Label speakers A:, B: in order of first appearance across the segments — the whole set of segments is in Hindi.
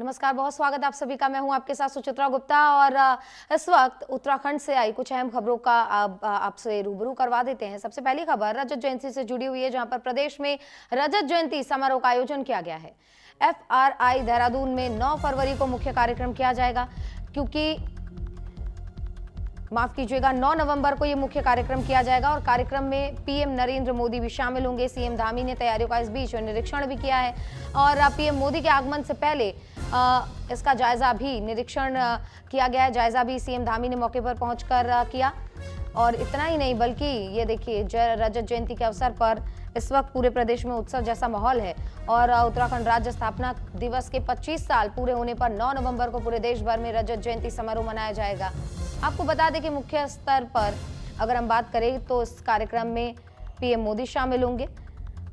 A: नमस्कार, बहुत स्वागत आप सभी का। मैं हूं आपके साथ सुचित्रा गुप्ता और इस वक्त उत्तराखंड से आई कुछ अहम खबरों का आपसे रूबरू करवा देते हैं। सबसे पहली खबर रजत जयंती से जुड़ी हुई है, जहां पर प्रदेश में रजत जयंती समारोह का आयोजन किया गया है। FRI देहरादून में 9 फरवरी को मुख्य कार्यक्रम किया जाएगा, क्योंकि माफ कीजिएगा 9 नवंबर को यह मुख्य कार्यक्रम किया जाएगा और कार्यक्रम में PM नरेंद्र मोदी भी शामिल होंगे। CM धामी ने तैयारियों का इस बीच निरीक्षण भी किया है और PM मोदी के आगमन से पहले इसका जायजा भी निरीक्षण किया गया है। जायजा भी CM धामी ने मौके पर पहुंचकर किया और इतना ही नहीं, बल्कि ये देखिए रजत जयंती के अवसर पर इस वक्त पूरे प्रदेश में उत्सव जैसा माहौल है और उत्तराखंड राज्य स्थापना दिवस के 25 साल पूरे होने पर 9 नवंबर को पूरे देश भर में रजत जयंती समारोह मनाया जाएगा। आपको बता दें कि मुख्य स्तर पर अगर हम बात करें तो इस कार्यक्रम में PM मोदी शामिल होंगे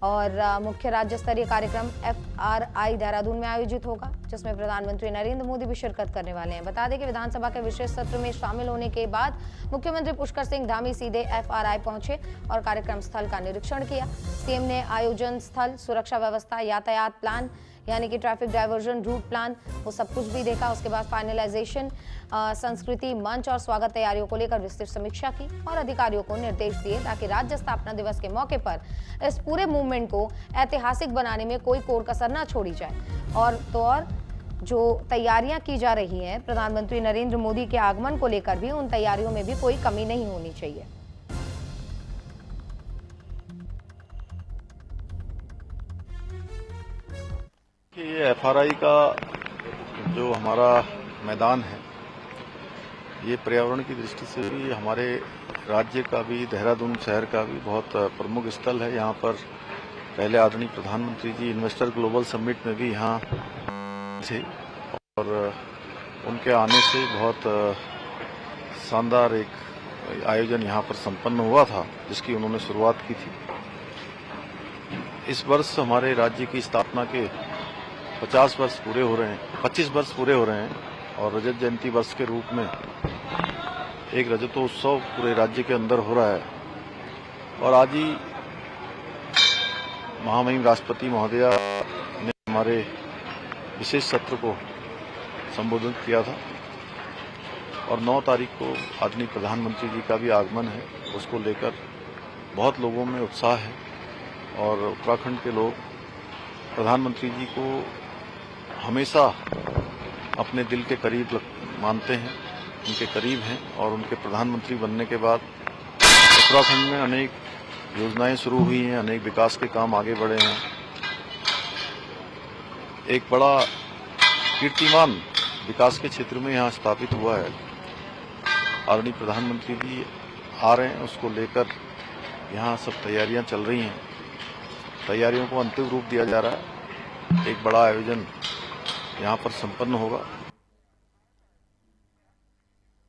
A: और मुख्य राज्य स्तरीय कार्यक्रम FRI देहरादून में आयोजित होगा, जिसमें प्रधानमंत्री नरेंद्र मोदी भी शिरकत करने वाले हैं। बता दें कि विधानसभा के विशेष सत्र में शामिल होने के बाद मुख्यमंत्री पुष्कर सिंह धामी सीधे FRI पहुंचे और कार्यक्रम स्थल का निरीक्षण किया। CM ने आयोजन स्थल, सुरक्षा व्यवस्था, यातायात प्लान यानी कि ट्रैफिक डायवर्जन रूट प्लान, वो सब कुछ भी देखा। उसके बाद फाइनलाइजेशन, संस्कृति मंच और स्वागत तैयारियों को लेकर विस्तृत समीक्षा की और अधिकारियों को निर्देश दिए ताकि राज्य स्थापना दिवस के मौके पर इस पूरे मूवमेंट को ऐतिहासिक बनाने में कोई कोर कसर न छोड़ी जाए। और जो तैयारियां की जा रही हैं प्रधानमंत्री नरेंद्र मोदी के आगमन को लेकर भी, उन तैयारियों में भी कोई कमी नहीं होनी चाहिए।
B: ये FRI का जो हमारा मैदान है, ये पर्यावरण की दृष्टि से भी हमारे राज्य का भी, देहरादून शहर का भी बहुत प्रमुख स्थल है। यहाँ पर पहले आदरणीय प्रधानमंत्री जी इन्वेस्टर ग्लोबल समिट में भी यहाँ थे और उनके आने से बहुत शानदार एक आयोजन यहाँ पर संपन्न हुआ था, जिसकी उन्होंने शुरुआत की थी। इस वर्ष हमारे राज्य की स्थापना के 25 वर्ष पूरे हो रहे हैं, 25 वर्ष पूरे हो रहे हैं और रजत जयंती वर्ष के रूप में एक रजतोत्सव पूरे राज्य के अंदर हो रहा है। और आज ही महामहिम राष्ट्रपति महोदया ने हमारे विशेष सत्र को संबोधित किया था और 9 तारीख को आदरणीय प्रधानमंत्री जी का भी आगमन है। उसको लेकर बहुत लोगों में उत्साह है और उत्तराखंड के लोग प्रधानमंत्री जी को हमेशा अपने दिल के करीब मानते हैं, उनके करीब हैं और उनके प्रधानमंत्री बनने के बाद उत्तराखंड में अनेक योजनाएं शुरू हुई हैं, अनेक विकास के काम आगे बढ़े हैं। एक बड़ा कीर्तिमान विकास के क्षेत्र में यहाँ स्थापित हुआ है। आदरणीय प्रधानमंत्री जी आ रहे हैं, उसको लेकर यहाँ सब तैयारियां चल रही हैं। तैयारियों को अंतिम रूप दिया जा रहा है। एक बड़ा आयोजन यहाँ पर संपन्न होगा।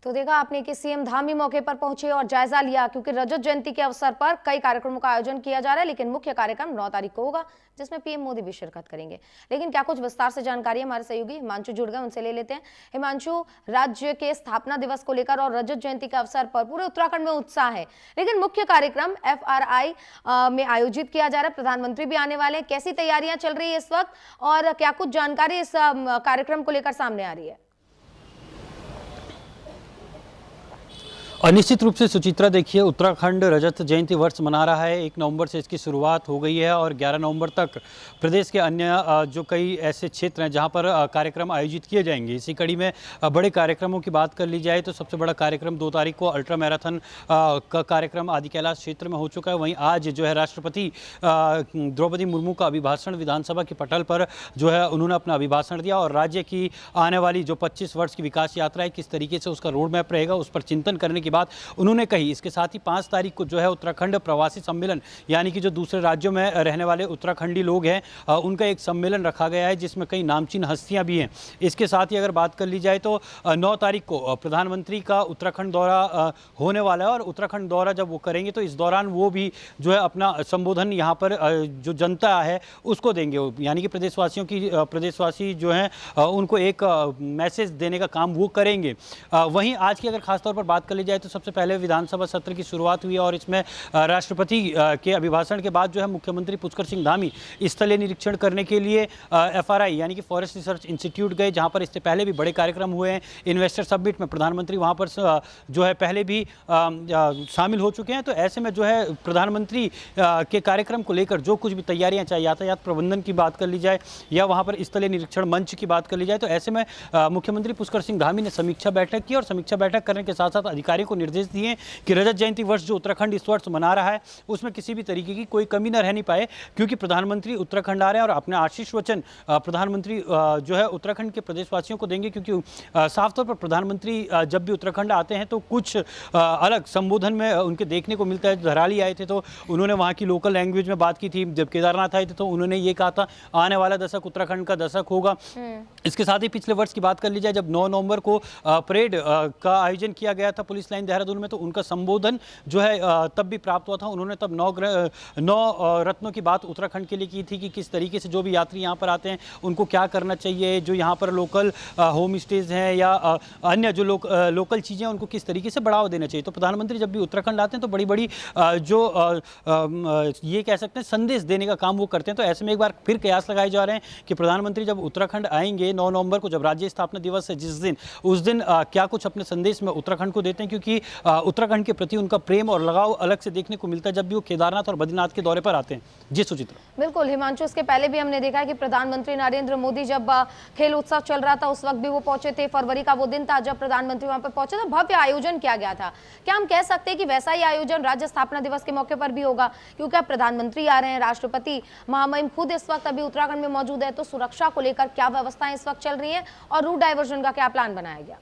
A: तो देखा आपने कि CM धामी मौके पर पहुंचे और जायजा लिया, क्योंकि रजत जयंती के अवसर पर कई कार्यक्रमों का आयोजन किया जा रहा है, लेकिन मुख्य कार्यक्रम 9 तारीख को होगा, जिसमें PM मोदी भी शिरकत करेंगे। लेकिन क्या कुछ विस्तार से जानकारी हमारे सहयोगी हिमांशु जुड़ गए, उनसे ले लेते हैं। हिमांशु, राज्य के स्थापना दिवस को लेकर और रजत जयंती के अवसर पर पूरे उत्तराखंड में उत्साह है, लेकिन मुख्य कार्यक्रम FRI में आयोजित किया जा रहा है, प्रधानमंत्री भी आने वाले हैं। कैसी तैयारियां चल रही है इस वक्त और क्या कुछ जानकारी इस कार्यक्रम को लेकर सामने आ रही है?
C: और निश्चित रूप से सुचित्रा, देखिए उत्तराखंड रजत जयंती वर्ष मना रहा है। 1 नवंबर से इसकी शुरुआत हो गई है और 11 नवंबर तक प्रदेश के अन्य जो कई ऐसे क्षेत्र हैं जहां पर कार्यक्रम आयोजित किए जाएंगे। इसी कड़ी में बड़े कार्यक्रमों की बात कर ली जाए तो सबसे बड़ा कार्यक्रम 2 तारीख को अल्ट्रा मैराथन का कार्यक्रम आदि कैलाश क्षेत्र में हो चुका है। वहीं आज जो है राष्ट्रपति द्रौपदी मुर्मू का अभिभाषण विधानसभा के पटल पर जो है उन्होंने अपना अभिभाषण दिया और राज्य की आने वाली जो 25 वर्ष की विकास यात्रा है, किस तरीके से उसका रोड मैप रहेगा, उस पर चिंतन करने की बात उन्होंने कही। इसके साथ ही 5 तारीख को जो है उत्तराखंड प्रवासी सम्मेलन, यानी कि जो दूसरे राज्यों में रहने वाले उत्तराखंडी लोग हैं उनका एक सम्मेलन रखा गया है, जिसमें कई नामचीन हस्तियां भी हैं। इसके साथ ही अगर बात कर ली जाए तो 9 तारीख को प्रधानमंत्री का उत्तराखंड दौरा होने वाला है और उत्तराखंड दौरा जब वो करेंगे तो इस दौरान वो भी जो है अपना संबोधन यहाँ पर जो जनता है उसको देंगे, यानी कि प्रदेशवासी जो हैं उनको एक मैसेज देने का काम वो करेंगे। वहीं आज की अगर खासतौर पर बात कर ली जाए जाए तो सबसे पहले विधानसभा सत्र की शुरुआत हुई और इसमें राष्ट्रपति के अभिभाषण के बाद जो है मुख्यमंत्री पुष्कर सिंह धामी स्थलीय निरीक्षण करने के लिए FRI यानी कि फॉरेस्ट रिसर्च इंस्टीट्यूट गए, जहां पर इससे पहले भी बड़े कार्यक्रम हुए हैं। इन्वेस्टर समिट में प्रधानमंत्री वहां पर जो है पहले भी शामिल हो चुके हैं। तो ऐसे में जो है प्रधानमंत्री के कार्यक्रम को लेकर जो कुछ भी तैयारियां, चाहे यातायात प्रबंधन की बात कर ली जाए या वहां पर स्थलीय निरीक्षण मंच की बात कर ली जाए, तो ऐसे में मुख्यमंत्री पुष्कर सिंह धामी ने समीक्षा बैठक की और समीक्षा बैठक करने के साथ साथ अधिकारियों को निर्देश दिए कि रजत जयंती वर्ष जो उत्तराखंड इस वर्ष मना रहा है उसमें किसी भी तरीके की कोई कमी न रहनी पाए, क्योंकि प्रधानमंत्री उत्तराखंड आ रहे हैं और अपने आशीष वचन प्रधानमंत्री जो है उत्तराखंड के प्रदेशवासियों को देंगे। क्योंकि साफ तौर पर प्रधानमंत्री जब भी उत्तराखंड आते हैं तो कुछ अलग संबोधन में उनके देखने को मिलता है। धराली आए थे तो उन्होंने वहाँ की लोकल लैंग्वेज में बात की थी, जब केदारनाथ आए थे तो उन्होंने ये कहा था आने वाला दशक उत्तराखंड का दशक होगा। इसके साथ ही पिछले वर्ष की बात कर ली जाए, जब 9 नवंबर को परेड का आयोजन किया गया था पुलिस लाइन देहरादून में, तो उनका संबोधन जो है तब भी प्राप्त हुआ था। उन्होंने तब 9 रत्नों की बात उत्तराखंड के लिए की थी कि किस तरीके से जो भी यात्री यहाँ पर आते हैं उनको क्या करना चाहिए, जो यहाँ पर लोकल होम स्टेज हैं या अन्य जो लोकल चीज़ें हैं उनको किस तरीके से बढ़ावा देना चाहिए। तो प्रधानमंत्री जब भी उत्तराखंड आते हैं तो बड़ी बड़ी जो ये कह सकते हैं संदेश देने का काम वो करते हैं। तो ऐसे में एक बार फिर कयास लगाए जा रहे हैं कि प्रधानमंत्री जब उत्तराखंड आएंगे 9 नवंबर को, जब राज्य स्थापना दिवस है जिस दिन, उस दिन क्या कुछ अपने संदेश में उत्तराखंड को देते हैं, क्योंकि उत्तराखंड के प्रति उनका प्रेम और लगाव अलग से देखने को मिलता है जब भी वो केदारनाथ और बद्रीनाथ के दौरे पर आते हैं। जी सुचित्रा।
A: बिल्कुल हिमांशु, इसके पहले भी हमने देखा है कि प्रधानमंत्री नरेंद्र मोदी जब खेल उत्सव चल रहा था उस वक्त भी वो पहुंचे थे। फरवरी का वो दिन था जब प्रधानमंत्री वहां पर पहुंचे, तो भव्य आयोजन किया गया था। क्या हम कह सकते हैं कि वैसा ही आयोजन राज्य स्थापना दिवस के मौके पर भी होगा, क्योंकि अब प्रधानमंत्री आ रहे हैं, राष्ट्रपति महामहिम खुद इस वक्त अभी उत्तराखंड में मौजूद है, तो सुरक्षा को लेकर क्या व्यवस्थाएं इस वक्त चल रही है और रूट डाइवर्जन का क्या प्लान बनाया गया?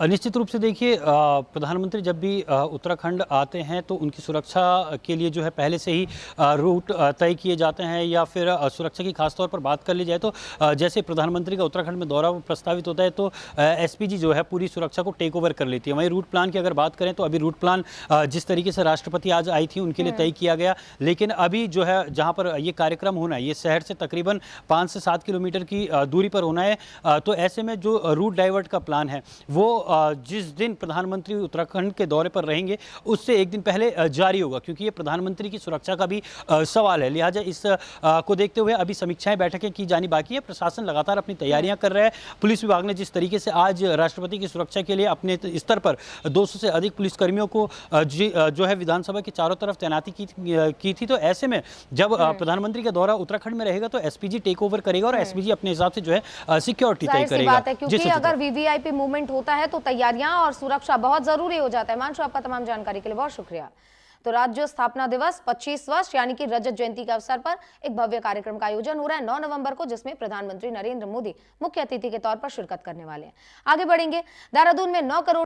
C: निश्चित रूप से देखिए, प्रधानमंत्री जब भी उत्तराखंड आते हैं तो उनकी सुरक्षा के लिए जो है पहले से ही रूट तय किए जाते हैं, या फिर सुरक्षा की खासतौर पर बात कर ली जाए तो जैसे प्रधानमंत्री का उत्तराखंड में दौरा प्रस्तावित होता है तो SPG जो है पूरी सुरक्षा को टेक ओवर कर लेती है। वहीं रूट प्लान की अगर बात करें तो अभी रूट प्लान जिस तरीके से राष्ट्रपति आज आई थी उनके लिए तय किया गया, लेकिन अभी जो है जहाँ पर ये कार्यक्रम होना है ये शहर से तकरीबन 5 से 7 किलोमीटर की दूरी पर होना है। तो ऐसे में जो रूट डाइवर्ट का प्लान है वो जिस दिन प्रधानमंत्री उत्तराखंड के दौरे पर रहेंगे उससे एक दिन पहले जारी होगा, क्योंकि ये प्रधानमंत्री की सुरक्षा का भी सवाल है। लिहाजा इस को देखते हुए अभी समीक्षाएं बैठकें की जानी बाकी है। प्रशासन लगातार अपनी तैयारियां कर रहा है। पुलिस विभाग ने जिस तरीके से आज राष्ट्रपति की सुरक्षा के लिए अपने स्तर पर 200 से अधिक पुलिसकर्मियों को जो है विधानसभा के चारों तरफ तैनाती की थी, तो ऐसे में जब प्रधानमंत्री का दौरा उत्तराखंड में रहेगा तो SPG टेक ओवर करेगा और SPG अपने हिसाब से जो है सिक्योरिटी तय करेगा।
A: क्योंकि अगर VVIP मूवमेंट होता है तो तैयारियां और सुरक्षा बहुत जरूरी हो जाता है। मानसू, आपका तमाम जानकारी के लिए बहुत शुक्रिया। तो राज्य स्थापना दिवस 25 वर्ष यानी कि रजत जयंती के अवसर पर एक भव्य कार्यक्रम का आयोजन हो रहा है 9 नवंबर को, जिसमें प्रधानमंत्री नरेंद्र मोदी मुख्य अतिथि के तौर पर शिरकत करने वाले हैं। आगे बढ़ेंगे। देहरादून में 9 करोड़